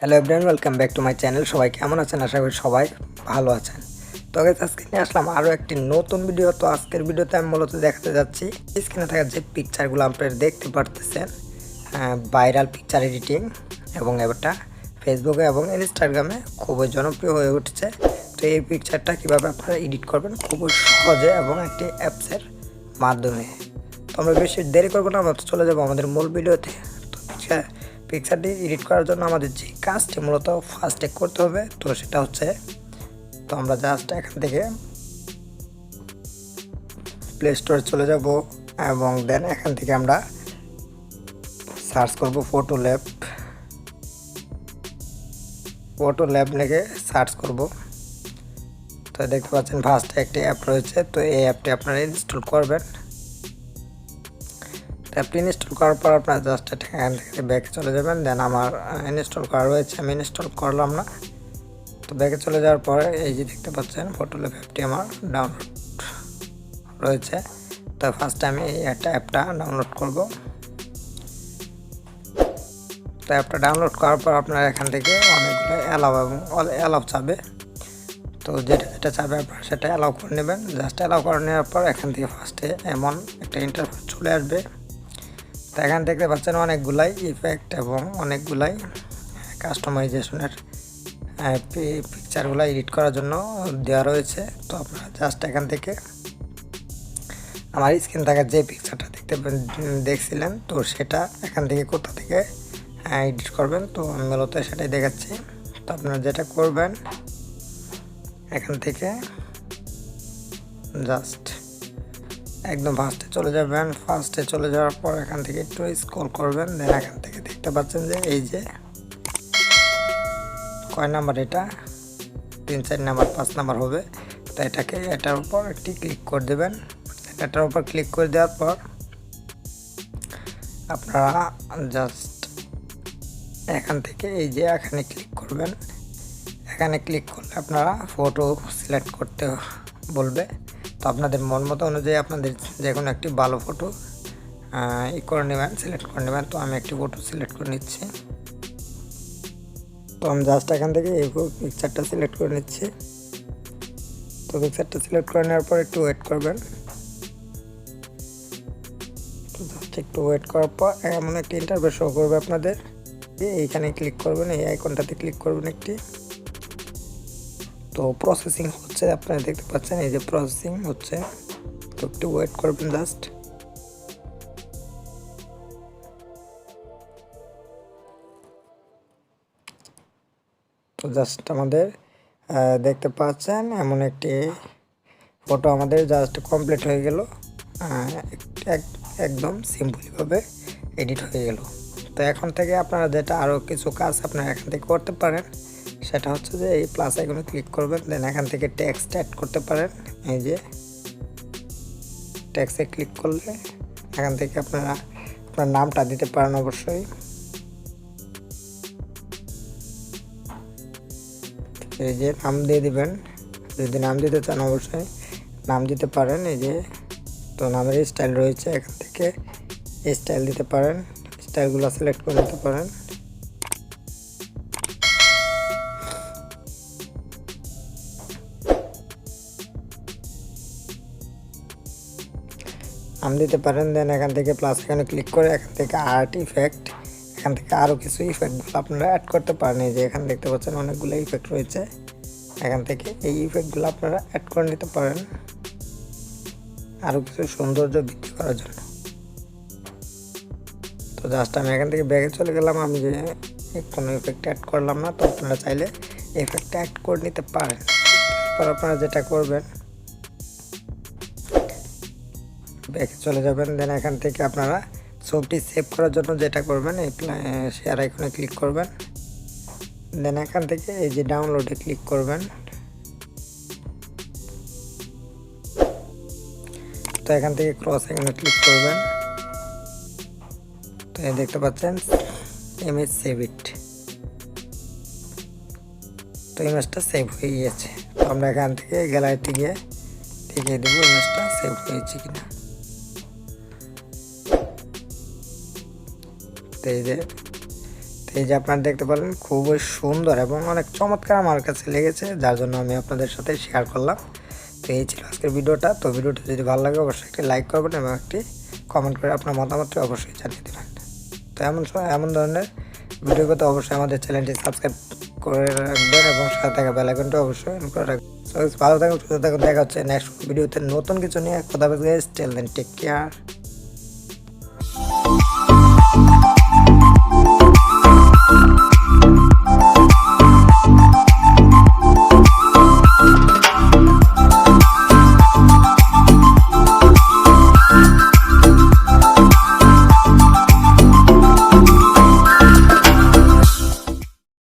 Hello everyone, welcome back to my channel. সবাই কেমন আছেন? আশা করি সবাই ভালো আছেন। তো গাইস, আজকে নিয়ে আসলাম আরও একটি নতুন ভিডিও। তো আজকের ভিডিওতে আমি মূলত দেখাতে যাচ্ছি স্ক্রিনে থাকা যে পিকচারগুলো আপনারা দেখতে পারতেছেন, ভাইরাল পিকচার এডিটিং, এবং এটা ফেসবুকে এবং ইনস্টাগ্রামে খুবই জনপ্রিয় হয়ে উঠছে। তো এই পিকচারটা কীভাবে আপনারা এডিট করবেন খুবই সহজে এবং একটি অ্যাপসের মাধ্যমে। তো আমরা বেশি দেরি করবো না, আমরা চলে যাবো আমাদের মূল ভিডিওতে। তো পিকচারটি এডিট করার জন্য আমাদের যে কাজটি মূলত ফার্স্টে করতে হবে, তো সেটা হচ্ছে, তো আমরা জাস্ট এখান থেকে প্লে স্টোরে চলে যাব এবং দেন এখান থেকে আমরা সার্চ করব ফটোল্যাব লিখে সার্চ করব। তো দেখতে পাচ্ছেন ফার্স্টে একটি অ্যাপ রয়েছে। তো এই অ্যাপটি আপনারা ইনস্টল করবেন। অ্যাপটি ইনস্টল করার পর আপনারা জাস্ট এখান থেকে ব্যাকে চলে যাবেন। দেন আমার ইনস্টল করা রয়েছে, আমি ইনস্টল করলাম না। তো ব্যাকে চলে যাওয়ার পরে এই যে দেখতে পাচ্ছেন ফটোল্যাব অ্যাপটি আমার ডাউনলোড রয়েছে। তো ফার্স্টে আমি এই অ্যাপটা ডাউনলোড করব। তো অ্যাপটা ডাউনলোড করার পর আপনারা এখান থেকে অনেকগুলো অ্যালাউ এবং অ্যালাউ চাবে। তো যেটা চাবে আপনারা সেটা অ্যালাউ করে নেবেন। জাস্ট অ্যালাউ করে নেওয়ার পর এখান থেকে ফার্স্টে এমন একটা ইন্টারফেস চলে আসবে। তো এখান দেখতে পাচ্ছেন অনেকগুলাই ইফেক্ট এবং অনেকগুলাই কাস্টমাইজেশনের পিকচারগুলো এডিট করার জন্য দেওয়া রয়েছে। তো আপনারা জাস্ট এখান থেকে আমার স্ক্রিন থাকা যে পিকচারটা দেখছিলেন, তো সেটা এখান থেকে কোথা থেকে এডিট করবেন, তো আমি মূলত সেটাই দেখাচ্ছি। তো আপনারা যেটা করবেন, এখান থেকে জাস্ট একদম ফার্স্টে চলে যাবেন। ফার্স্টে চলে যাওয়ার পর এখান থেকে একটু স্ক্রল করবেন। দেন এখান থেকে দেখতে পাচ্ছেন যে এই যে কয় নাম্বার, এটা 3, 4 নাম্বার, 5 নাম্বার হবে। তো এটার উপর একটি ক্লিক করে দেবেন। এটার উপর ক্লিক করে দেওয়ার পর আপনারা জাস্ট এখান থেকে এই যে এখানে ক্লিক করবেন। এখানে ক্লিক করলে আপনারা ফটো সিলেক্ট করতে বলবে। তো আপনাদের মন মতো অনুযায়ী আপনাদের যে কোনো একটি ভালো ফটো করে নেবেন, সিলেক্ট করে নেবেন। তো আমি একটি ফটো সিলেক্ট করে নিচ্ছি। তো আমি জাস্ট এখান থেকে এই পিকচারটা সিলেক্ট করে নিচ্ছি। তো পিকচারটা সিলেক্ট করে নেওয়ার পর একটু ওয়েট করবেন। তো জাস্ট একটু ওয়েট করার পর এমন একটি ইন্টারফেস শো করবে আপনাদের। এইখানে ক্লিক করবেন, এই আইকনটাতে ক্লিক করবেন একটি। তো প্রসেসিং হচ্ছে, আপনারা দেখতে পাচ্ছেন এই যে প্রসেসিং হচ্ছে। তো একটু ওয়েট করবেন জাস্ট। তো জাস্ট আমাদের দেখতে পাচ্ছেন এমন একটি ফটো আমাদের জাস্ট কমপ্লিট হয়ে গেল। একদম সিম্পলিভাবে এডিট হয়ে গেল। তো এখন থেকে আপনারা যেটা আরও কিছু কাজ আপনারা এখান থেকে করতে পারেন, সেটা হচ্ছে যে এই প্লাস আইকনে ক্লিক করবেন। দেন এখান থেকে টেক্সট অ্যাড করতে পারেন। এই যে টেক্সটে ক্লিক করলে এখান থেকে আপনারা আপনার নামটা দিতে পারেন অবশ্যই। এই যে নাম দিয়ে দিবেন, যদি নাম দিতে চান অবশ্যই নাম দিতে পারেন। এই যে তো নামের স্টাইল রয়েছে, এখান থেকে স্টাইল দিতে পারেন, স্টাইলগুলো সিলেক্ট করে নিতে পারেন। নাম দিতে পারেন। দেন এখান থেকে প্লাস এখানে ক্লিক করে এখান থেকে আর্ট ইফেক্ট, এখান থেকে আরও কিছু ইফেক্টগুলো আপনারা অ্যাড করতে পারেন। এই যে এখানে দেখতে পাচ্ছেন অনেকগুলো ইফেক্ট রয়েছে, এখান থেকে এই ইফেক্টগুলো আপনারা অ্যাড করে নিতে পারেন আরও কিছু সৌন্দর্য বৃদ্ধি করার জন্য। তো জাস্ট আমি এখান থেকে ব্যাগে চলে গেলাম, আমি যে কোনো ইফেক্ট অ্যাড করলাম না। তো আপনারা চাইলে ইফেক্টটা অ্যাড করে নিতে পারেন। তারপর আপনারা যেটা করবেন, ব্যাগে চলে যাবেন। দেন এখান থেকে আপনারা ছবিটি সেভ করার জন্য যেটা করবেন, এই শেয়ার আইকনে ক্লিক করবেন। দেন এখান থেকে এই যে ডাউনলোডে ক্লিক করবেন। তো এখান থেকে ক্রস আইকনে ক্লিক করবেন। তো দেখতে পাচ্ছেন ইমেজ সেভ ইট। তো ইমেজটা সেভ হয়ে গিয়েছে। তো আমরা এখান থেকে গ্যালারিতে গিয়ে দেখিয়ে দেবো ইমেজটা সেভ হয়েছে কিনা। তো এই যে আপনারা দেখতে পারেন খুবই সুন্দর এবং অনেক চমৎকার আমার কাছে লেগেছে, যার জন্য আমি আপনাদের সাথে শেয়ার করলাম। তো এই ছিল আজকের ভিডিওটা। তো ভিডিওটা যদি ভালো লাগে অবশ্যই একটি লাইক করবেন এবং একটি কমেন্ট করে আপনার মতামতটি অবশ্যই জানিয়ে দেবেন। তো এমন ধরনের ভিডিও পেতে অবশ্যই আমাদের চ্যানেলটি সাবস্ক্রাইব করে রাখবেন এবং সাথে থাকা বেল আইকনটি অবশ্যই অন করে রাখবেন। ভালো থাকুন, সুস্থ থাকুন, দেখা হচ্ছে নেক্সট ভিডিওতে নতুন কিছু নিয়ে। কথা বলতে টেল দেন, টেক কেয়ার।